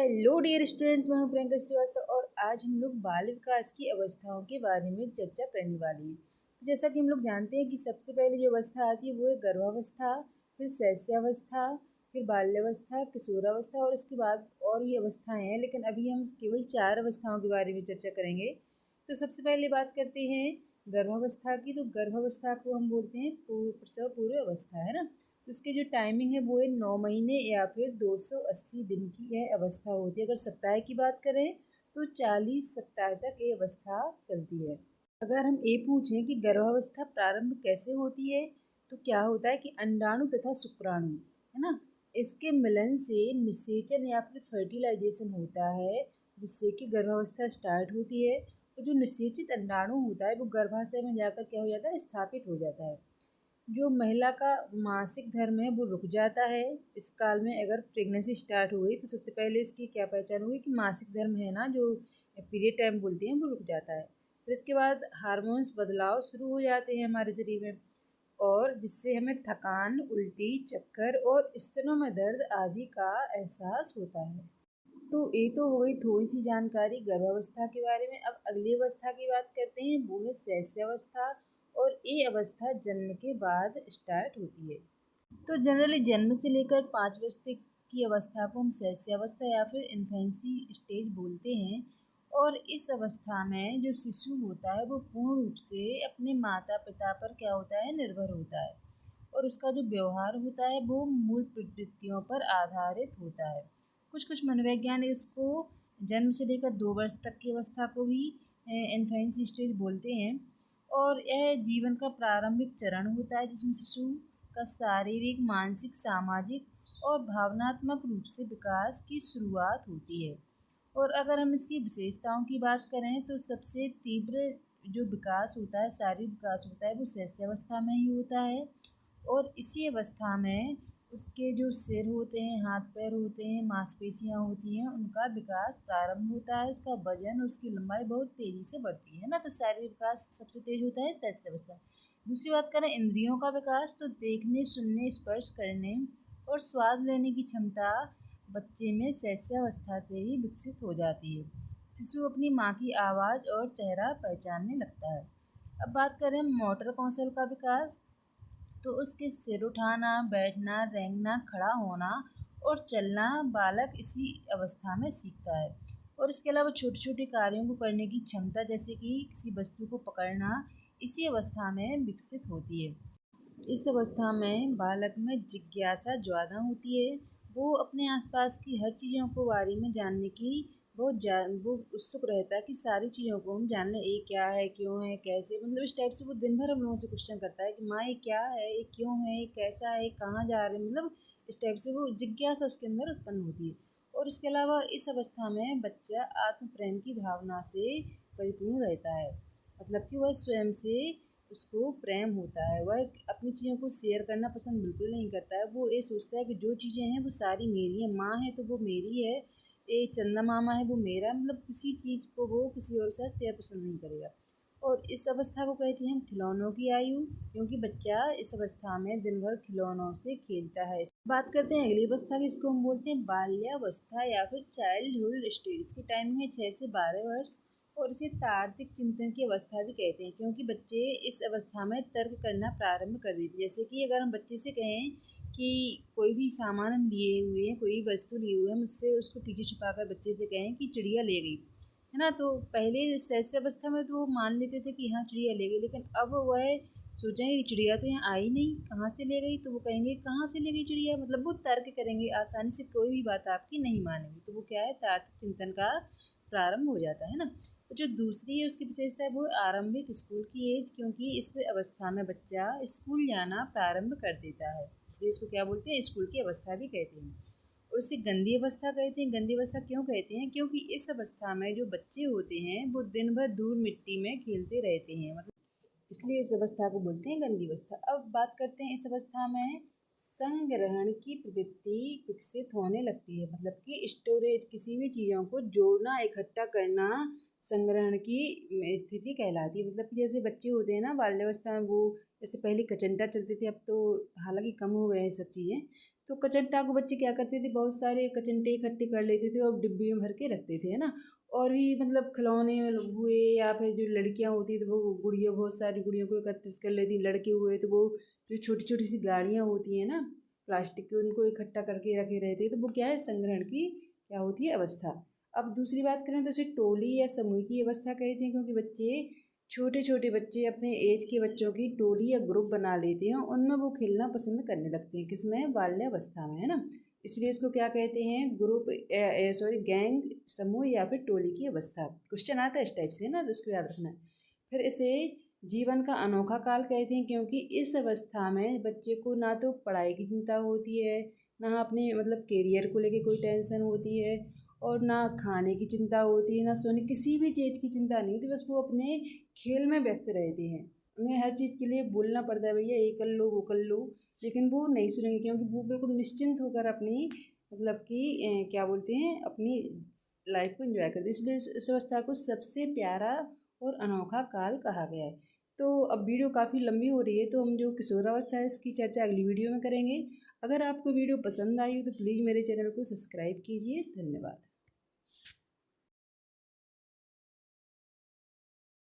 Hello dear students, मैं हूं प्रियंका श्रीवास्तव और आज हम लोग बाल विकास की अवस्थाओं के बारे में चर्चा करने वाले हैं। तो जैसा कि हम लोग जानते हैं कि सबसे पहले जो अवस्था आती है वो है गर्भावस्था, फिर शैशवावस्था, फिर बाल्यावस्था, किशोरावस्था और इसके बाद और भी अवस्थाएं हैं, लेकिन अभी हम केवल 4 अवस्थाओं के बारे में चर्चा करेंगे। तो सबसे पहले बात करते हैं गर्भावस्था की। तो गर्भावस्था को हम बोलते हैं प्रसव पूर्व अवस्था, है ना। इसकी जो टाइमिंग है वो है 9 महीने या फिर 280 दिन की यह अवस्था होती है। अगर सप्ताह की बात करें तो 40 सप्ताह तक ये अवस्था चलती है। अगर हम ये पूछें कि गर्भावस्था प्रारंभ कैसे होती है, तो क्या होता है कि अंडाणु तथा शुक्राणु, है ना, इसके मिलन से निषेचन या फिर फर्टिलाइजेशन होता है, जिससे कि गर्भावस्था स्टार्ट होती है। तो जो निषेचित अंडाणु होता है वो गर्भाशय में जाकर क्या हो जाता है, स्थापित हो जाता है। जो महिला का मासिक धर्म है वो रुक जाता है। इस काल में अगर प्रेगनेंसी स्टार्ट हो गई तो सबसे पहले उसकी क्या पहचान होगी कि मासिक धर्म है ना, जो पीरियड टाइम बोलते हैं, वो रुक जाता है। फिर इसके बाद हार्मोन्स बदलाव शुरू हो जाते हैं हमारे शरीर में, और जिससे हमें थकान, उल्टी, चक्कर और स्तनों में दर्द आदि का एहसास होता है। तो ये तो हो गई थोड़ी सी जानकारी गर्भावस्था के बारे में। अब अगली अवस्था की बात करते हैं, वो है शैशवावस्था। और ये अवस्था जन्म के बाद स्टार्ट होती है। तो जनरली जन्म से लेकर 5 वर्ष तक की अवस्था को हम शैशवावस्था या फिर इन्फेंसी स्टेज बोलते हैं। और इस अवस्था में जो शिशु होता है वो पूर्ण रूप से अपने माता पिता पर क्या होता है, निर्भर होता है। और उसका जो व्यवहार होता है वो मूल प्रवृत्तियों पर आधारित होता है। कुछ कुछ मनोवैज्ञानिक इसको जन्म से लेकर 2 वर्ष तक की अवस्था को भी इन्फेंसी स्टेज बोलते हैं। और यह जीवन का प्रारंभिक चरण होता है जिसमें शिशु का शारीरिक, मानसिक, सामाजिक और भावनात्मक रूप से विकास की शुरुआत होती है। और अगर हम इसकी विशेषताओं की बात करें तो सबसे तीव्र जो विकास होता है, शारीरिक विकास होता है, वो शैशवावस्था में ही होता है। और इसी अवस्था में उसके जो सिर होते हैं, हाथ पैर होते हैं, मांसपेशियाँ होती हैं, उनका विकास प्रारंभ होता है। उसका वजन और उसकी लंबाई बहुत तेज़ी से बढ़ती है ना। तो शारीरिक विकास सबसे तेज होता है शैशवावस्था। दूसरी बात करें इंद्रियों का विकास, तो देखने, सुनने, स्पर्श करने और स्वाद लेने की क्षमता बच्चे में शैशवावस्था से ही विकसित हो जाती है। शिशु अपनी माँ की आवाज़ और चेहरा पहचानने लगता है। अब बात करें मोटर कौशल का विकास, तो उसके सिर उठाना, बैठना, रेंगना, खड़ा होना और चलना बालक इसी अवस्था में सीखता है। और इसके अलावा छोटे छोटे कार्यों को करने की क्षमता, जैसे कि किसी वस्तु को पकड़ना, इसी अवस्था में विकसित होती है। इस अवस्था में बालक में जिज्ञासा ज़्यादा होती है। वो अपने आसपास की हर चीज़ों को बारे में जानने की वो उत्सुक रहता है कि सारी चीज़ों को हम जान लें, ये क्या है, क्यों है, कैसे, मतलब इस टाइप से वो दिन भर हम लोगों से क्वेश्चन करता है कि माँ ये क्या है, ये क्यों है, ये कैसा है, कहाँ जा रहे हैं, मतलब इस टाइप से वो जिज्ञासा उसके अंदर उत्पन्न होती है। और इसके अलावा इस अवस्था में बच्चा आत्म प्रेम की भावना से परिपूर्ण रहता है। मतलब कि वह स्वयं से उसको प्रेम होता है। वह अपनी चीज़ों को शेयर करना पसंद बिल्कुल नहीं करता है। वो ये सोचता है कि जो चीज़ें हैं वो सारी मेरी हैं, माँ है तो वो मेरी है, ये चंदा मामा है वो मेरा, मतलब किसी चीज़ को वो किसी और के साथ शेयर पसंद नहीं करेगा। और इस अवस्था को कहते हैं हम खिलौनों की आयु, क्योंकि बच्चा इस अवस्था में दिन भर खिलौनों से खेलता है। बात करते हैं अगली अवस्था की, इसको हम बोलते हैं बाल्यावस्था या फिर चाइल्डहुड स्टेज। इसकी टाइमिंग है 6 से 12 वर्ष। और इसे तार्किक चिंतन की अवस्था भी कहते हैं, क्योंकि बच्चे इस अवस्था में तर्क करना प्रारंभ कर देते हैं। जैसे कि अगर हम बच्चे से कहें कि कोई भी सामान हम लिए हुए हैं, कोई वस्तु लिए हुए हैं, हम उससे उसको पीछे छुपाकर बच्चे से कहें कि चिड़िया ले गई, है ना। तो पहले शैशव अवस्था में तो वो मान लेते थे कि हाँ चिड़िया ले गई, लेकिन अब वह सोचेंगे कि चिड़िया तो यहाँ आई नहीं, कहाँ से ले गई। तो वो कहेंगे कहाँ से ले गई चिड़िया, मतलब वो तर्क करेंगे, आसानी से कोई भी बात आपकी नहीं मानेंगे। तो वो क्या है, तार्किक चिंतन का प्रारंभ हो जाता है ना। तो जो दूसरी है उसकी विशेषता है वो आरंभिक स्कूल की एज, क्योंकि इस अवस्था में बच्चा स्कूल जाना प्रारंभ कर देता है, इसलिए इसको क्या बोलते हैं, स्कूल की अवस्था भी कहते हैं। और इसे गंदी अवस्था कहते हैं। गंदी अवस्था क्यों कहते हैं, क्योंकि इस अवस्था में जो बच्चे होते हैं वो दिन भर धूल मिट्टी में खेलते रहते हैं, मतलब इसलिए इस अवस्था को बोलते हैं गंदी अवस्था। अब बात करते हैं इस अवस्था में संग्रहण की प्रवृत्ति विकसित होने लगती है। मतलब कि स्टोरेज, किसी भी चीज़ों को जोड़ना, इकट्ठा करना संग्रहण की स्थिति कहलाती है। मतलब कि जैसे बच्चे होते हैं ना बाल्यावस्था में, वो जैसे पहले कचंटा चलते थे, अब तो हालांकि कम हो गए हैं सब चीज़ें। तो कचंटा को बच्चे क्या करते थे, बहुत सारे कचंटे इकट्ठे कर लेते थे और डिब्बी में भर के रखते थे, है ना। और भी मतलब खिलौने हुए, या फिर जो लड़कियां होती तो वो गुड़िया, बहुत सारी गुड़ियों को एकत्रित कर लेती। लड़के हुए तो वो जो छोटी छोटी सी गाड़ियाँ होती हैं ना प्लास्टिक की, उनको इकट्ठा करके रखे रहते हैं। तो वो क्या है, संग्रहण की क्या होती है, अवस्था। अब दूसरी बात करें तो इसे टोली या समूह की अवस्था कहते हैं, क्योंकि बच्चे, छोटे छोटे बच्चे अपने एज के बच्चों की टोली या ग्रुप बना लेते हैं, उनमें वो खेलना पसंद करने लगते हैं। किसमें, बाल्यावस्था में, है ना। इसलिए इसको क्या कहते हैं, ग्रुप, सॉरी, गैंग, समूह या फिर टोली की अवस्था। क्वेश्चन आता है इस टाइप से, है ना, तो इसको याद रखना है। फिर इसे जीवन का अनोखा काल कहते हैं, क्योंकि इस अवस्था में बच्चे को ना तो पढ़ाई की चिंता होती है, ना अपने मतलब करियर को लेके कोई टेंशन होती है, और ना खाने की चिंता होती है, ना सोने, किसी भी चीज़ की चिंता नहीं होती। बस वो अपने खेल में व्यस्त रहते हैं। उन्हें हर चीज़ के लिए बोलना पड़ता है, भैया ये कर लो, वो कर लो, लेकिन वो नहीं सुनेंगे, क्योंकि वो बिल्कुल निश्चिंत होकर अपनी, मतलब कि क्या बोलते हैं, अपनी लाइफ को एंजॉय करते हैं। इसलिए इस अवस्था को सबसे प्यारा और अनोखा काल कहा गया है। तो अब वीडियो काफ़ी लंबी हो रही है, तो हम जो किशोरावस्था है इसकी चर्चा अगली वीडियो में करेंगे। अगर आपको वीडियो पसंद आई हो तो प्लीज़ मेरे चैनल को सब्सक्राइब कीजिए। धन्यवाद।